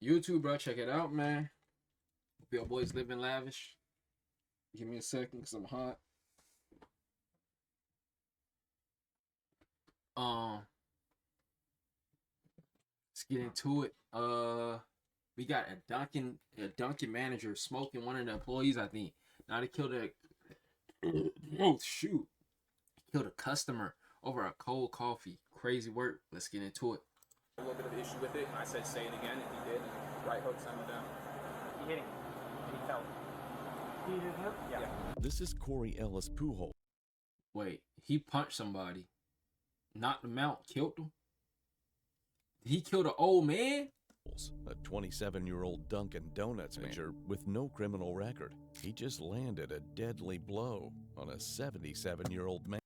YouTube, bro. Check it out, man. Hope your boys living lavish. Give me a second, cause I'm hot. Um, let's get into it. We got a Dunkin manager smoking one of the employees. I think now they killed a. Oh shoot! Killed a customer over a cold coffee. Crazy work. Let's get into it. A little bit of issue with it. I said say it again, and he did. Right hook sent him down. He hit him. And he fell. He hit him? Yeah. This is Corey Ellis Pujol. Wait, he punched somebody, knocked him out, killed him. He killed an old man. A 27-year-old Dunkin' Donuts manager with no criminal record. He just landed a deadly blow on a 77-year-old man.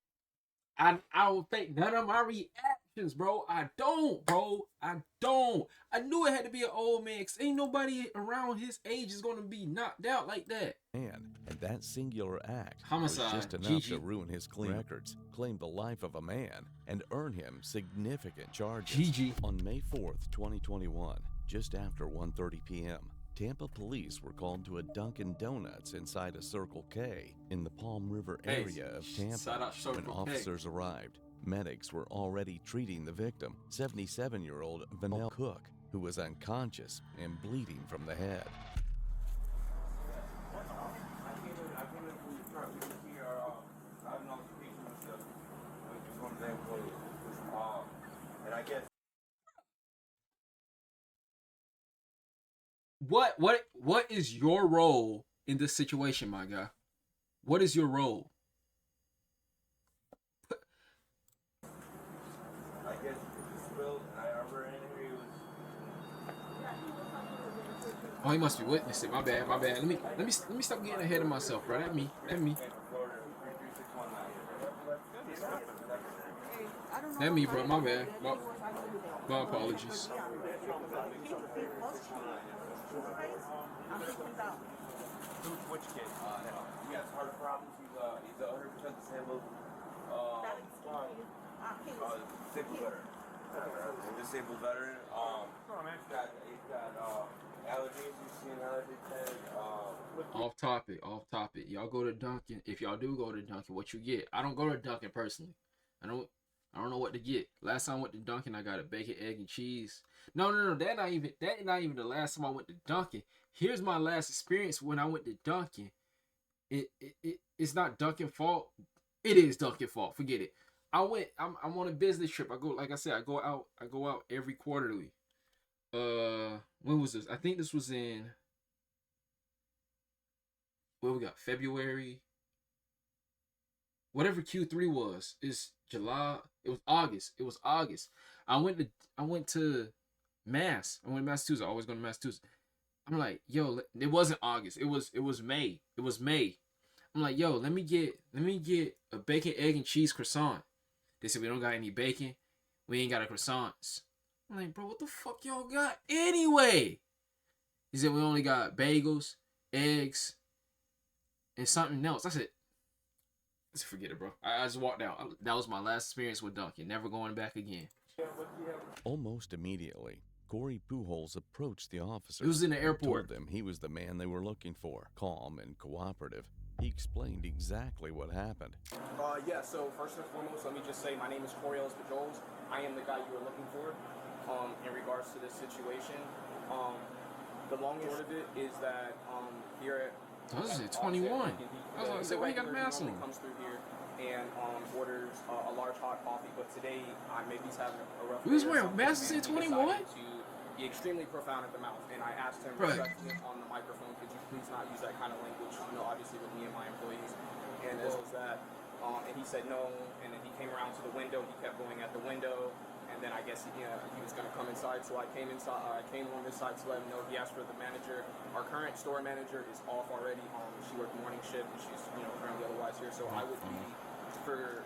I don't think none of my reactions, bro. I don't, bro. I don't. I knew it had to be an old man, cause ain't nobody around his age is gonna be knocked out like that. And that singular act Homicide, was just enough GG. to ruin his clean records, claim the life of a man, and earn him significant charges. GG. On May 4th, 2021, just after 1:30 p.m., Tampa police were called to a Dunkin' Donuts inside a Circle K in the Palm River area of shout Tampa. out Circle When K. officers arrived, medics were already treating the victim, 77-year-old Vanell Cook, who was unconscious and bleeding from the head. I came in from the truck. We can see I have an altercation with one of the employees. And I guess. What is your role in this situation, my guy? What is your role? I guess he spilled, and I remember in here he was. Oh, he must be witnessing. My bad. Let me stop getting ahead of myself, bro. That me. That me, bro. My bad. My apologies. Which kid? He has heart problems. He's 100% disabled. Disabled veteran. Disabled veteran. He's got allergies. He's seen allergies. Off topic. Y'all go to Dunkin'. If y'all do go to Dunkin', what you get? I don't go to Dunkin' personally. I don't know what to get. Last time I went to Dunkin', I got a bacon, egg, and cheese. No. That not even the last time I went to Dunkin'. Here's my last experience when I went to Dunkin'. It's not Dunkin' fault. It is Dunkin' fault. Forget it. I'm on a business trip. I go out every quarterly. When was this? I think this was in, what we got? February. Whatever Q3 was, is July. It was August. I went to Mass. I went to Massachusetts. I always go to Massachusetts. I'm like, yo, it wasn't August. It was May. I'm like, yo, let me get a bacon, egg, and cheese croissant. They said we don't got any bacon. We ain't got a croissants. I'm like, bro, what the fuck y'all got anyway? He said we only got bagels, eggs, and something else. I said, let's forget it, bro. I just walked out. That was my last experience with Dunkin'. Never going back again. Almost immediately, Corey Pujols approached the officers. It was in the and airport. Told them he was the man they were looking for. Calm and cooperative, he explained exactly what happened. Yeah, so first and foremost, let me just say my name is Corey Ellis Pujol. I am the guy you were looking for in regards to this situation. The long and short of it is that here at... Does it? 21. I was going to say, why you got a mask on? Comes through here and orders a large hot coffee, but today maybe he's having a rough day. He was wearing masks at 21? To be extremely profound at the mouth, and I asked him respectfully on the microphone, could you please not use that kind of language, obviously with me and my employees, and as well as that, and he said no, and then he came around to the window, he kept going at the window, and then I guess he was going to come inside, so I came along this side to let him know. He asked for the manager. Our current store manager is off already. She worked morning shift, and she's currently otherwise here, so I would be, for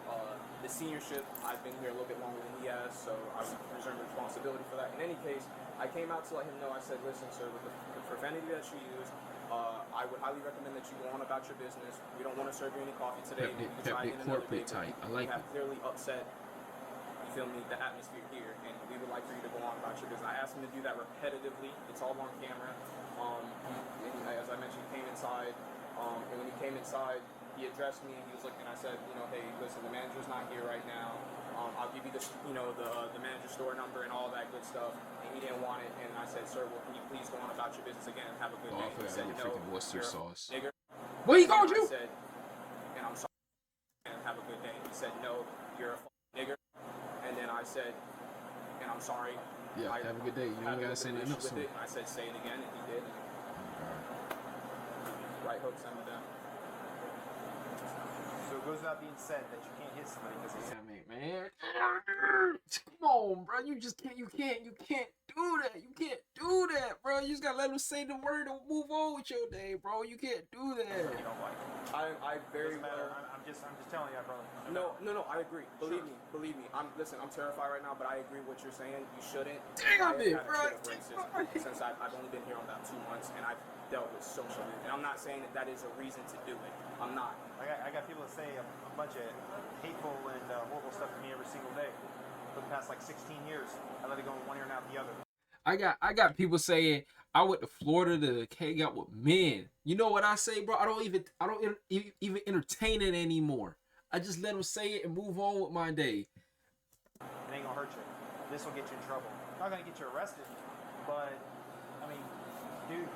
the seniorship, I've been here a little bit longer than he has, so I would reserve responsibility for that. In any case, I came out to let him know. I said, listen, sir, with the profanity that you use, I would highly recommend that you go on about your business. We don't want to serve you any coffee today. Pep corporate type. I like it. Have clearly upset feel me, the atmosphere here, and we would like for you to go on about your business. I asked him to do that repetitively. It's all on camera. As I mentioned, he came inside, and when he came inside, he addressed me, and he was looking, I said, you know, hey, listen, the manager's not here right now. I'll give you the, you know, the manager's store number and all that good stuff. And he didn't want it, and I said, sir, well, can you please go on about your business again and have a good day? He said, no, freaking Worcester sauce. nigger. What he called you? I said, and I'm sorry, and have a good day. He said, no, you're a nigger. And then I said, and I'm sorry. Yeah, have a good day. You ain't gotta say nothing else. I said, say it again, and he did. Right hook, send it down. So it goes without being said that you can't hit somebody because they Yeah, man. Come on, bro. You can't do that. You can't do that, bro. You just gotta let them say the word and move on with your day, bro. You can't do that. you don't like. I very Doesn't matter. well. I'm just telling you, brother. No, I agree. Believe me. I'm terrified right now, but I agree with what you're saying. You shouldn't. Damn it, bro. Since I've only been here about 2 months, and I've dealt with social, and I'm not saying that is a reason to do it. I'm not. I got people that say a bunch of hateful and horrible stuff to me every single day. For the past like 16 years, I let it go in one ear and out the other. I got people saying I went to Florida to hang out with men. You know what I say, bro? I don't even entertain it anymore. I just let them say it and move on with my day. It ain't gonna hurt you. This will get you in trouble. Not gonna get you arrested, but I mean, dude,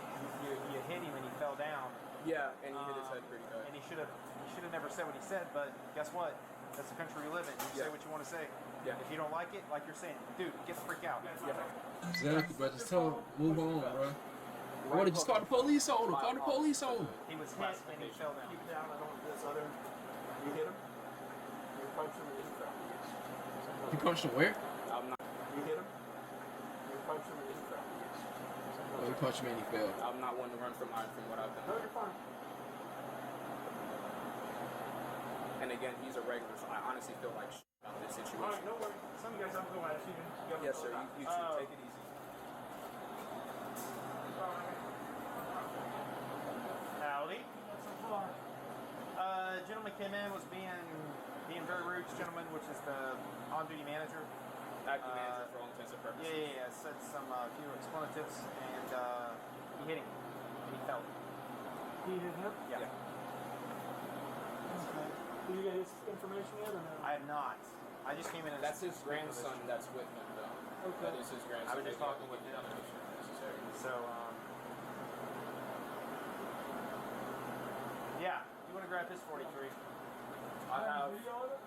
you hit him and he fell down. Yeah, and he hit his head pretty good. And he should have never said what he said. But guess what? That's the country we live in. You say what you want to say. Yeah. If you don't like it, like you're saying, dude, get the freak out. Yeah. Exactly, bro. Just tell him, move on, bro. I want to just call the police on him. Call the police on him. He was hit and he fell down. Keep it down. I don't want this other. You hit him. You punch him and he fell. You punched him where? I'm not. You hit him. You punch him and he fell. Oh, you punched him and he fell. I'm not one to run from what I've done. No, you're fine. And again, he's a regular, so I honestly feel like about this situation. All right, no worries. Some of you guys have to go out. Yes, sir. You too. Take it easy. Howdy. Gentleman came in, was being very rude to gentleman, which is the on-duty manager. Acting manager for all intents and purposes. Yeah. Said some few expletives, and he hit him. And he fell. He hit him? Yeah. Okay. Did you get his information yet or no? I have not. I just came in as That's his grandson that's with him, though. Okay. That is his grandson. I was just talking with him. Necessary. So, yeah. You want to grab his 43? I have. Video of it?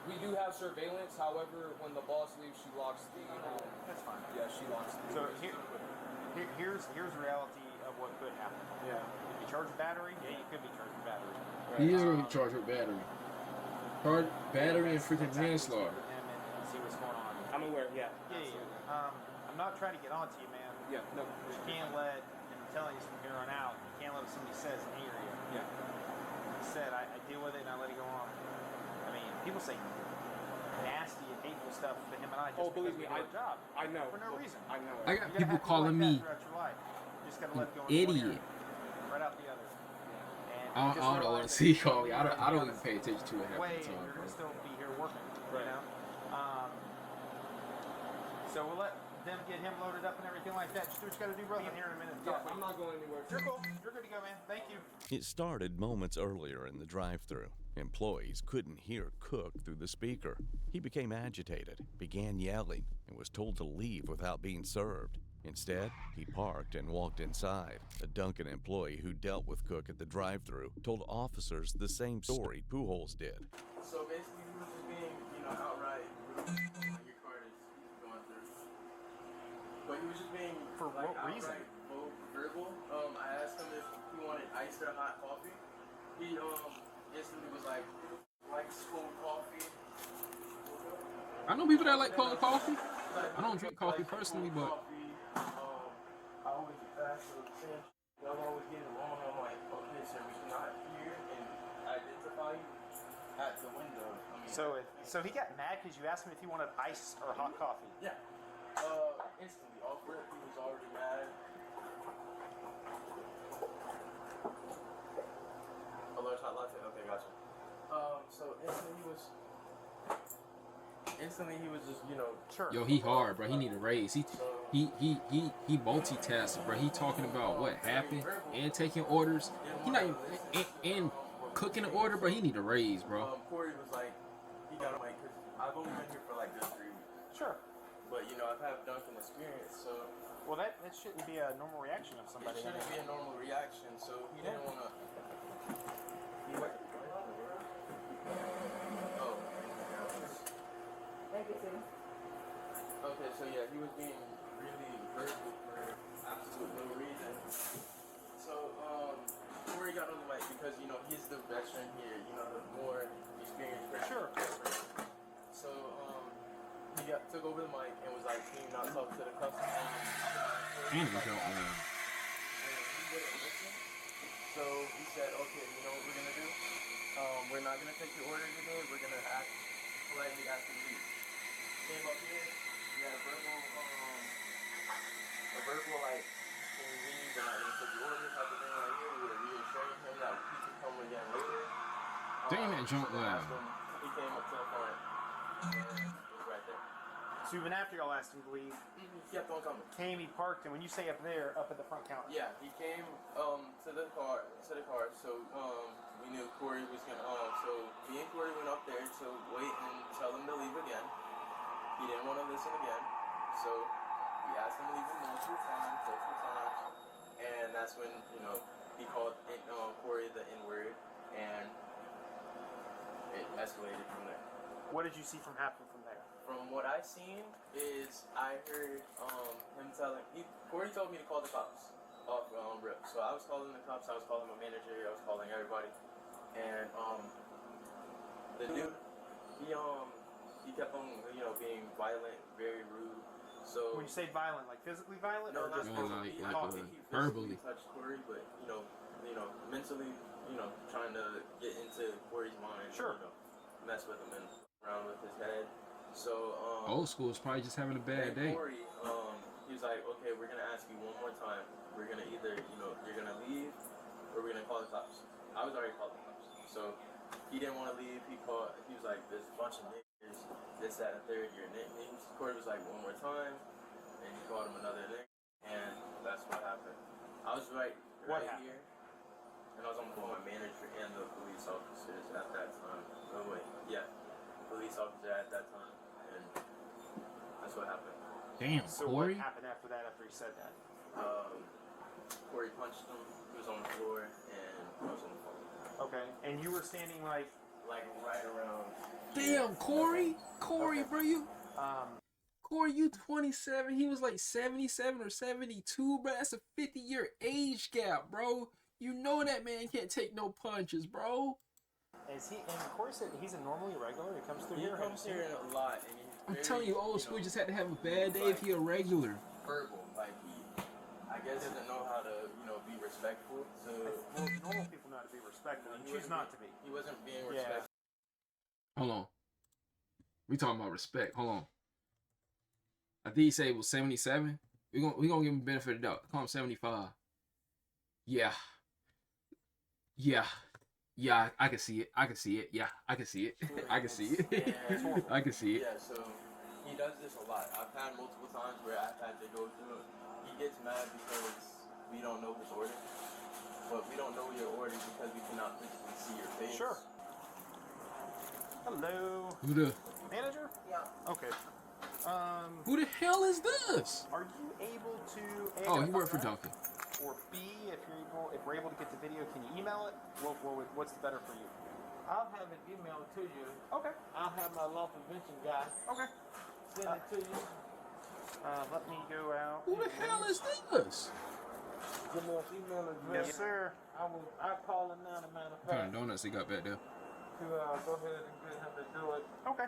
We do have surveillance. However, when the boss leaves, she locks the. That's fine. Yeah, she locks the. So here's the reality of what could happen. Yeah. If you charge a battery, yeah, you could be charged with battery. He is going to be charged with battery. Battery and freaking manslaughter. And see what's going on. I'm aware. Yeah. Yeah. I'm not trying to get onto you, man. Yeah. No. You can't let, and I'm telling you from here on out, you can't let what somebody says near you. Yeah. Like I said, I deal with it and I let it go on. I mean, people say nasty and hateful stuff to him and I just believe because me, we do our job. I know. For no reason. I know. I got You're people gonna have to calling be me like that throughout your life. You just gotta let it go in idiot. one ear, right out the other. And I just don't know what realize to see that call me. I you're don't gonna even pay attention to it half way, the time, you're bro. gonna still be here working. Right. You know. So we'll let them get him loaded up and everything like that. Just do what you gotta do, brother. I'm here in a minute. Yeah, I'm not going anywhere. You're cool. You're good to go, man. Thank you. It started moments earlier in the drive-thru. Employees couldn't hear Cook through the speaker. He became agitated, began yelling, and was told to leave without being served. Instead, he parked and walked inside. A Dunkin employee who dealt with Cook at the drive-thru told officers the same story Pujols did. So basically, he was just being, outright rude when your card is going through. But he was just being For like, what reason? outright verbal. I asked him if he wanted iced or hot coffee. He instantly was like cold coffee. I know people that like cold coffee. I don't drink coffee personally, but Coffee. I always ask him the same. I'm always getting it wrong. I'm like, okay, sir, we cannot hear and identify you at the window. I mean, So he got mad because you asked him if he wanted ice or hot coffee. yeah. Instantly off rip, he was already mad. A large hot latte. Okay, gotcha. So instantly instantly he was just, you know, Sure. Yo, he hard, bro. He need a raise. He multitasking, bro. He talking about what happened and taking orders. He not even and cooking the order, bro. He need a raise, bro. Corey was like, he got on like, cause I've only been here for like just 3 weeks. Sure. But you know, I've had Dunkin experience, so Well, that shouldn't be a normal reaction of it somebody. shouldn't be a normal reaction. So he didn't want to. Oh. Thank you, Tim. Okay, so yeah, he was being really verbal for absolute no reason. So Corey got on the mic because you know he's the veteran here, you know, the more experienced person. Sure. So he took over the mic and was like, "Can you not talk to the customer?" And we don't. And he wouldn't listen. So he said, "Okay, you know what we're gonna do? We're not gonna take your order today. We're gonna politely ask you to leave." Came up here. We had a verbal like, "Can you leave? We're not gonna take your order," type of thing right here. We were reassuring him that he could come again later. Damn, that junk So loud. that's when he came up to the front and was right there. So even after y'all asked him to leave, He kept on coming. came, he parked, and when you say up there, up at the front counter. Yeah, he came to the car. So we knew Corey was gonna. So me and Corey went up there to wait and tell him to leave again. He didn't want to listen again, so we asked him to leave multiple times, and that's when he called Corey the N-word, and it escalated from there. What did you see from happen from there? From what I seen is I heard him telling Corey told me to call the cops off rip. So I was calling the cops, I was calling my manager, I was calling everybody. And the dude he kept on being violent, very rude. So When you say violent, like physically violent, no, or just just No, verbally. like I don't think he verbally. physically touched Corey, but mentally, trying to get into Corey's mind. Sure. Mess with him and around with his head. So Old school is probably just having a bad day. Corey, he was like, "Okay, we're gonna ask you one more time. We're gonna either, you're gonna leave, or we're gonna call the cops." I was already calling the cops, so he didn't want to leave. He was like, "There's a bunch of niggas, this, that, and third. Your nicknames." Corey was like, "One more time," and he called him another name, and that's what happened. I was right happened? here, and I was on the phone with my manager and the police officers at that time. Oh wait, yeah, police officer at that time, and that's what happened. Damn, So Corey. what happened after that? After he said that? Corey punched him. He was on the floor, and I was on the floor. Okay, and you were standing like Right around. Damn, Corey. Corey, bro, you. um. Corey, you 27. He was like 77 or 72, bro. That's a 50-year age gap, bro. You know that man can't take no punches, bro. Is he? And Corey said he's a normally regular. He comes through He here. comes here a lot, and he's I'm very, telling you, old school just had to have a bad day if he a regular. verbal. Like I guess doesn't know how to, be respectful. So Well, normal people know how to be respectful. And choose not to be. He wasn't being Yeah. respectful. Hold on. We talking about respect. Hold on. I think he said it was 77. We gonna give him the benefit of the doubt. Call him 75. Yeah. I can see it. Yeah, I can see it. I can see it. I can see it. Yeah, so he does this a lot. I've had multiple times where I've had to go through it. He gets mad because we don't know his order. But we don't know your order because we cannot physically see your face. Sure. Hello, Who the manager. Yeah. Okay. Who the hell is this? Are you able to? A, Oh, get you a work for thumbs up? Dunkin. Or B, if we're able to get the video, can you email it? What's better for you? I'll have it emailed to you. Okay. I'll have my law prevention guy Okay. send it to you. Let me go out. Who the hell is this? Give me an email address. Yes, sir. I'll call him now, as a matter of What kind fact, of donuts they got back there? to go ahead and get him to do it. Okay.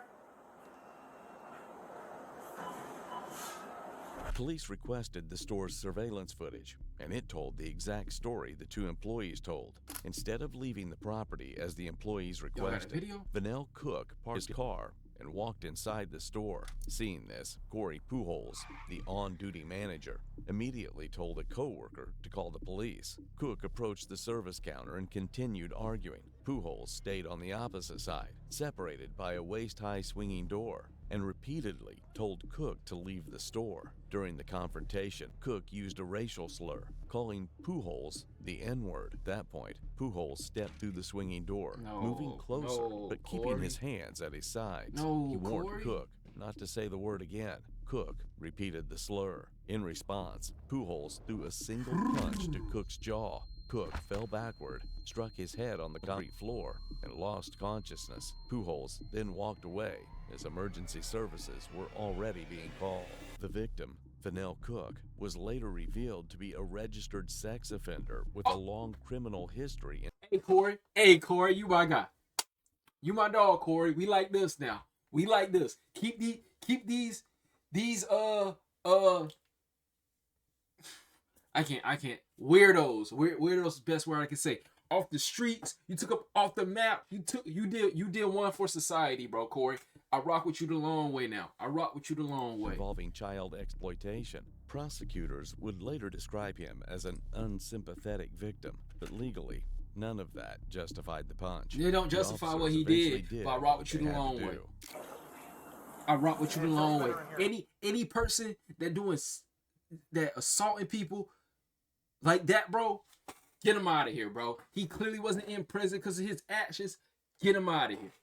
Police requested the store's surveillance footage, and it told the exact story the two employees told. Instead of leaving the property as the employees got a requested, video? Vanell Cook parked his car and walked inside the store. Seeing this, Corey Pujols, the on-duty manager, immediately told a coworker to call the police. Cook approached the service counter and continued arguing. Pujols stayed on the opposite side, separated by a waist-high swinging door. and repeatedly told Cook to leave the store. During the confrontation, Cook used a racial slur, calling Pujols the N-word. At that point, Pujols stepped through the swinging door, moving closer, but keeping his hands at his sides. He warned Cook not to say the word again. Cook repeated the slur. In response, Pujols threw a single punch to Cook's jaw. Cook fell backward, struck his head on the concrete floor, and lost consciousness. Pujols then walked away as emergency services were already being called. The victim, Fennell Cook, was later revealed to be a registered sex offender with a long criminal history. Hey, Corey, you my guy. You my dog, Corey. We like this now. We like this. Keep these I can't. Weirdos. Weirdos is the best word I can say. Off the streets, you took up off the map. You did one for society, bro, Corey. I rock with you the long way now. I rock with you the long way. Involving child exploitation. Prosecutors would later describe him as an unsympathetic victim, but legally, none of that justified the punch. They don't justify what he did, but I rock with you the long way. I rock with you the long way. Any person that assaulting people like that, bro, get him out of here, bro. He clearly wasn't in prison because of his actions. Get him out of here.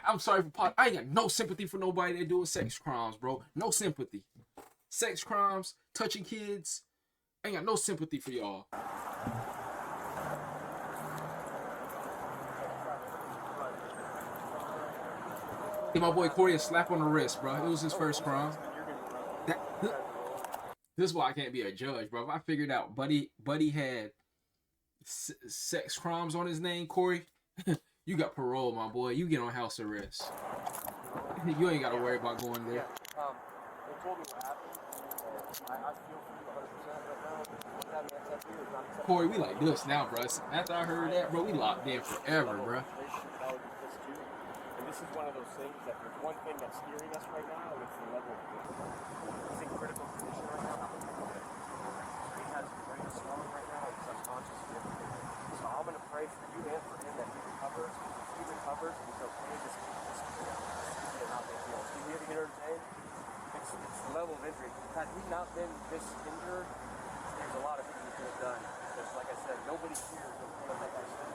I'm sorry for I ain't got no sympathy for nobody that doing sex crimes, bro. No sympathy. Sex crimes, touching kids. I ain't got no sympathy for y'all. Give my boy Corey a slap on the wrist, bro. It was his first crime. This is why I can't be a judge, bro. If I figured out Buddy had sex crimes on his name, Corey, you got parole, my boy. You get on house arrest. You ain't got to worry about going there. They told me what happened. I feel for you 100% right now. What's happening next year is not acceptable. Corey, we like this now, bro. After I heard that, bro, we locked in forever, bro. And this is one of those things that there's one thing that's steering us right now, it's the level of he's in critical condition right now. He has his brain swelling right now, he's unconscious and everything. So I'm going to pray for you and for him that he recovers. If he recovers and he's okay, this is not big deal. You hear what I'm saying? It's the level of injury. Had he not been this injured, there's a lot of things he could have done. Because like I said, nobody here would put that guy said.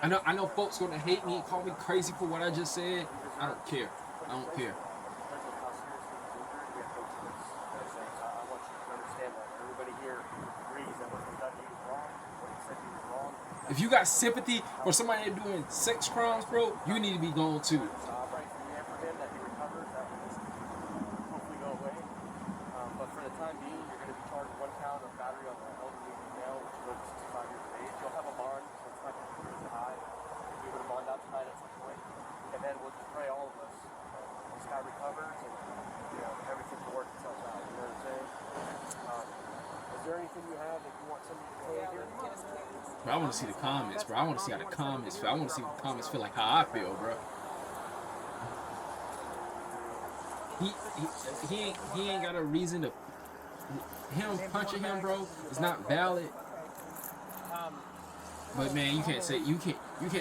I know folks gonna hate me and call me crazy for what I just said. I don't care. I don't care. If you got sympathy for somebody that's doing sex crimes, bro, you need to be gone too. But for the time being, you're going to be charged 1 count of battery on the elderly male, which is over 65 years of age. You'll have a bond, so it's not going to be crazy high. You'll be able to bond out tonight at some point. And then we'll just pray all of us. This guy recovers and everything will work itself out. You know what I'm saying? Is there anything you have that you want somebody to say here? Bro, I want to see the comments, bro. I want to see how the comments feel. I want to see what the comments feel like how I feel, bro. He ain't got a reason to. Him punching him, bro, is not valid. But man, you can't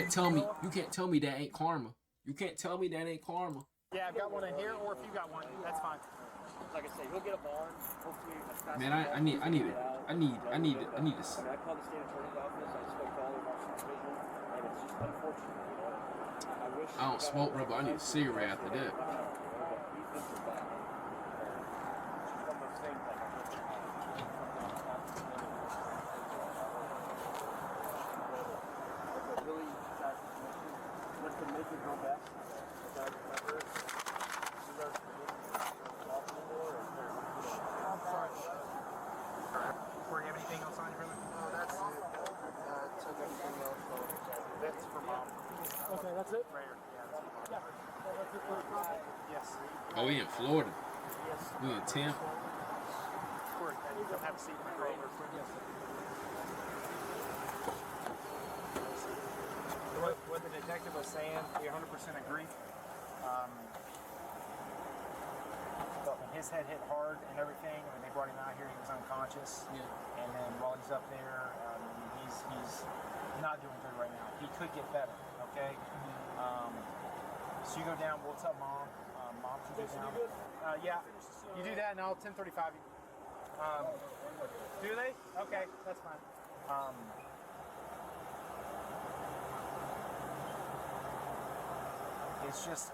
tell me that ain't karma. You can't tell me that ain't karma. Yeah, I've got one in here, or if you got one, that's fine. Like I say, he'll get a bond. Hopefully, as fast Man, I need this. I mean, I called the state attorney's office. I spoke to all of our supervision, and it's just unfortunate. I wish. I don't smoke, bro, but I need a cigarette after that. Corey, you have anything else on you, brother? No, that's it. Took everything else. That's for mom. Okay, that's it? Right here. Yeah, that's it for the problem. Yes. Oh, we in Florida. Yes. We in Tampa. Corey, you don't have a seat in the car. Yes. What the detective was saying, we 100% agree. But when his head hit hard and everything, when they brought him out here, he was unconscious. Yeah. And then while he's up there, he's not doing good right now. He could get better, Okay. So you go down. We'll tell mom. Mom can go down. Yeah. You do that, and I'll 10:35 you. Do they? Okay, that's fine. It's just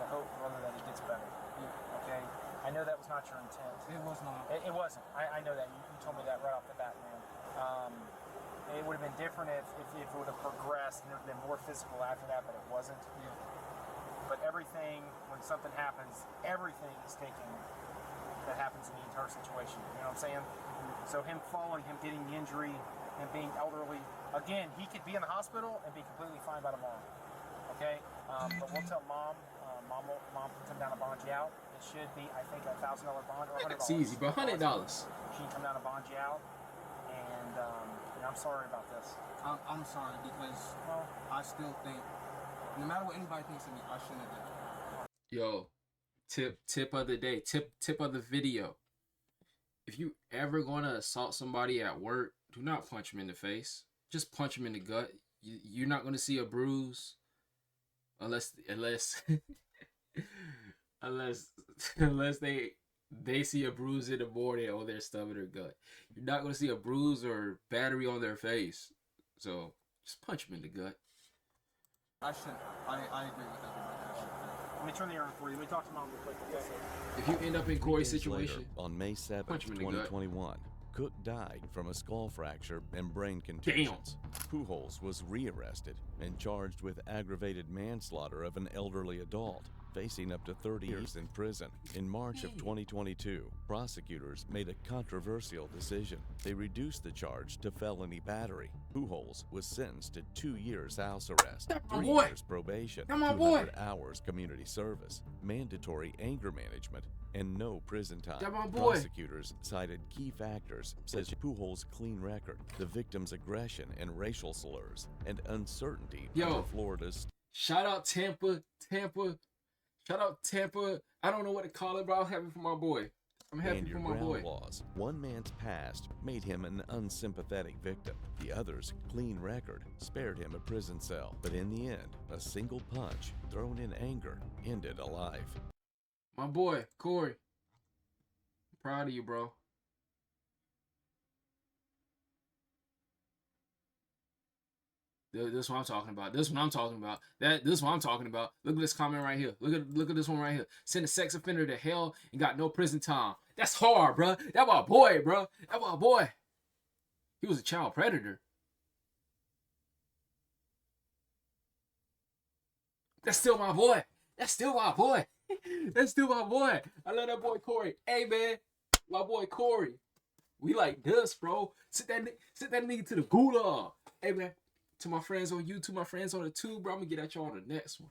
a hope, brother, that it gets better. Okay. I know that was not your intent. It was not. It wasn't. I know that. You told me that right off the bat, man. It would have been different if it would have progressed and it would have been more physical after that, but it wasn't. Yeah. But everything, when something happens, everything is taken that happens in the entire situation. You know what I'm saying? So him falling, him getting the injury, and being elderly, again, he could be in the hospital and be completely fine by tomorrow. Okay? But we'll tell mom. Mom can come down and bond you out. It should be, I think, $1,000 bond or $100. It's easy, bro. $100. She can come down and bond you out. And I'm sorry about this. I'm sorry because I still think, no matter what anybody thinks of me, I shouldn't have done it. Yo, tip of the day, tip of the video. If you ever gonna assault somebody at work, do not punch them in the face. Just punch them in the gut. You're not gonna see a bruise, unless unless they see a bruise in the morning on their stomach or gut. You're not gonna see a bruise or battery on their face. So just punch them in the gut. I shouldn't. I agree with everybody. I shouldn't. Let me turn the air on for you. Let me talk to mom real quick. Okay? If you end up in Corey's 3 days later, situation, on May 7th, punch him in the gut. 2021, Cook died from a skull fracture and brain contusions. Pujols was rearrested and charged with aggravated manslaughter of an elderly adult, facing up to 30 years in prison. In March of 2022, prosecutors made a controversial decision. They reduced the charge to felony battery. Pujols was sentenced to 2 years house arrest, 3 years probation, 200 hours community service, mandatory anger management, and no prison time. Prosecutors cited key factors such as Pujols' clean record, the victim's aggression and racial slurs, and uncertainty under Florida's. Shout out Tampa. Shout out Tampa. I don't know what to call it, but I'm happy for my boy. I'm happy for my boy. Laws. One man's past made him an unsympathetic victim. The other's clean record spared him a prison cell. But in the end, a single punch thrown in anger ended a life. My boy, Corey. I'm proud of you, bro. This is what I'm talking about. This is what I'm talking about. This is what I'm talking about. Look at this comment right here. Look at this one right here. Send a sex offender to hell and got no prison time. That's hard, bro. That my boy, bro. That my boy. He was a child predator. That's still my boy. That's still my boy. That's still my boy. I love that boy Corey. Hey man, my boy Corey. We like this, bro. Sit that nigga to the gulag. Hey man. To my friends on YouTube, my friends on the tube, bro, I'm gonna get at y'all on the next one.